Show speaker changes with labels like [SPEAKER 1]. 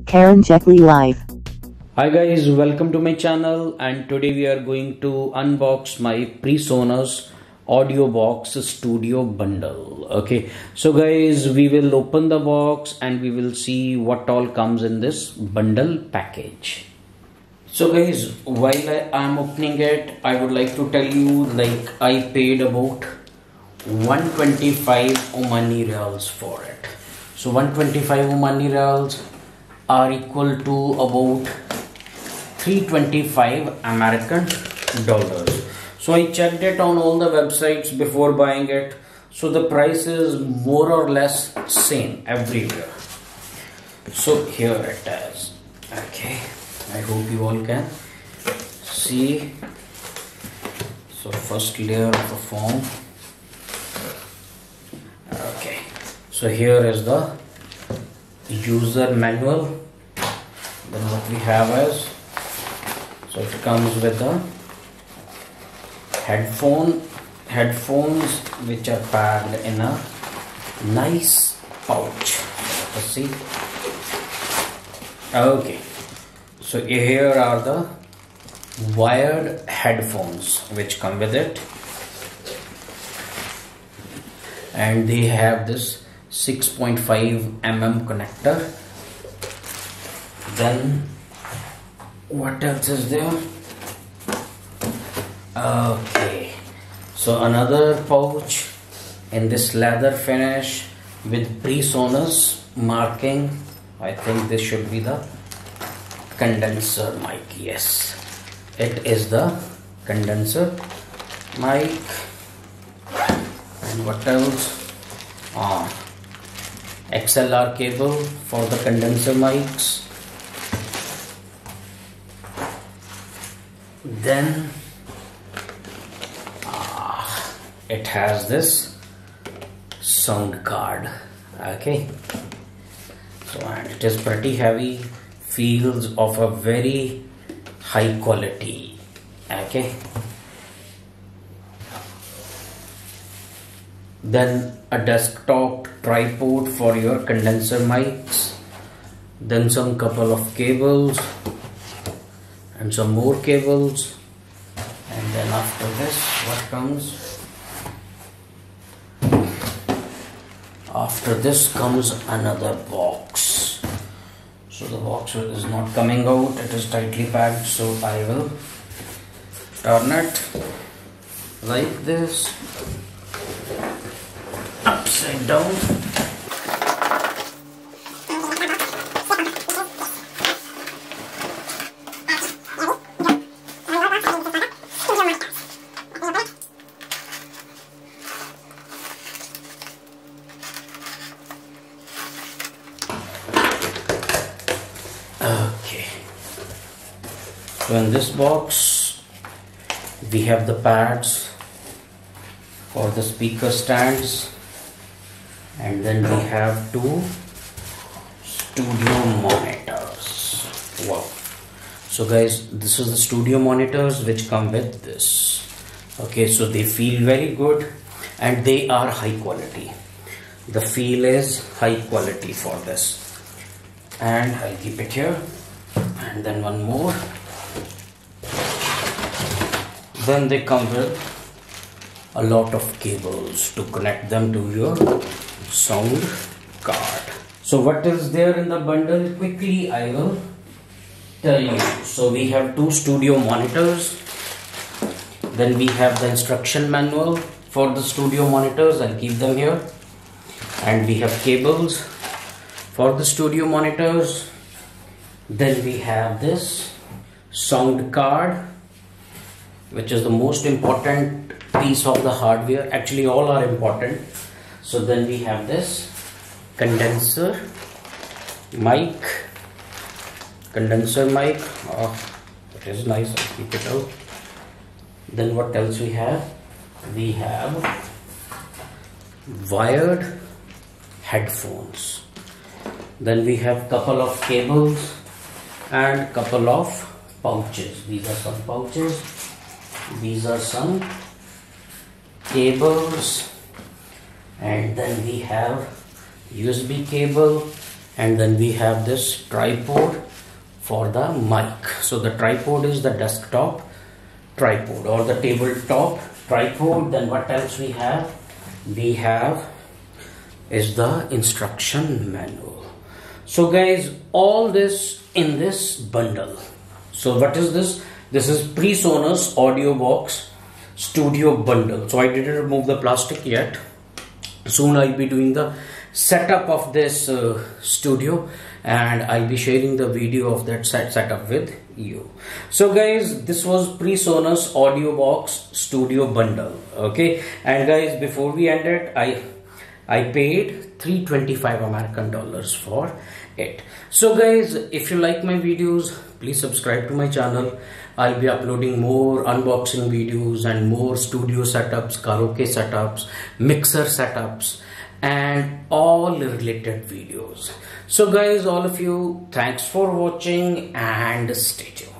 [SPEAKER 1] Karanjetlilive.
[SPEAKER 2] Hi guys, welcome to my channel, and today we are going to unbox my presonus audiobox studio bundle. Okay, so guys, we will open the box and we will see what all comes in this bundle package. So guys, while I am opening it, I would like to tell you, like, I paid about 125 Omani Reals for it. So 125 Omani Reals are equal to about 325 American dollars. So I checked it on all the websites before buying it. So the price is more or less same everywhere. So here it is. Okay, I hope you all can see. So first layer of the foam. Okay, so here is the user manual. Then what we have is, so it comes with the headphones which are packed in a nice pouch. Let's see. Okay, so here are the wired headphones which come with it, and they have this 6.5 mm connector. Then what else is there? Okay, so another pouch in this leather finish with presonus marking. I think this should be the condenser mic. Yes, it is the condenser mic. And what else? XLR cable for the condenser mics. Then it has this sound card. Okay, so and it is pretty heavy, feels of a very high quality. Okay, then a desktop tripod for your condenser mics, then some couple of cables and some more cables, and then after this what comes? After this comes another box. So the box is not coming out, it is tightly packed, so I will turn it like this, upside down. Okay, so in this box we have the pads for the speaker stands, and then we have two studio monitors. Wow. So guys, this is the studio monitors which come with this. Okay, so they feel very good and they are high quality. The feel is high quality for this. And I'll keep it here. And then one more. Then they come with a lot of cables to connect them to your sound card. So what is there in the bundle? Quickly I will tell you. So we have two studio monitors. Then we have the instruction manual for the studio monitors. I'll keep them here. And we have cables for the studio monitors. Then we have this sound card, which is the most important piece of the hardware. Actually all are important. So then we have this condenser mic. Oh, it is nice. I'll keep it out. Then what else we have? We have wired headphones. Then we have couple of cables and couple of pouches. These are some pouches. These are some cables, and then we have USB cable and then we have this tripod for the mic. So the tripod is the desktop tripod or the tabletop tripod. Then what else we have? We have is the instruction manual. So guys, all this in this bundle. So what is this? This is PreSonus audiobox studio bundle. So I didn't remove the plastic yet. Soon I'll be doing the setup of this studio, and I'll be sharing the video of that setup with you. So guys, this was PreSonus audiobox studio bundle. Okay, and guys, before we end it, I paid $325 American dollars for it. So guys, if you like my videos, please subscribe to my channel. I'll be uploading more unboxing videos and more studio setups, karaoke setups, mixer setups, and all related videos. So guys, all of you, thanks for watching and stay tuned.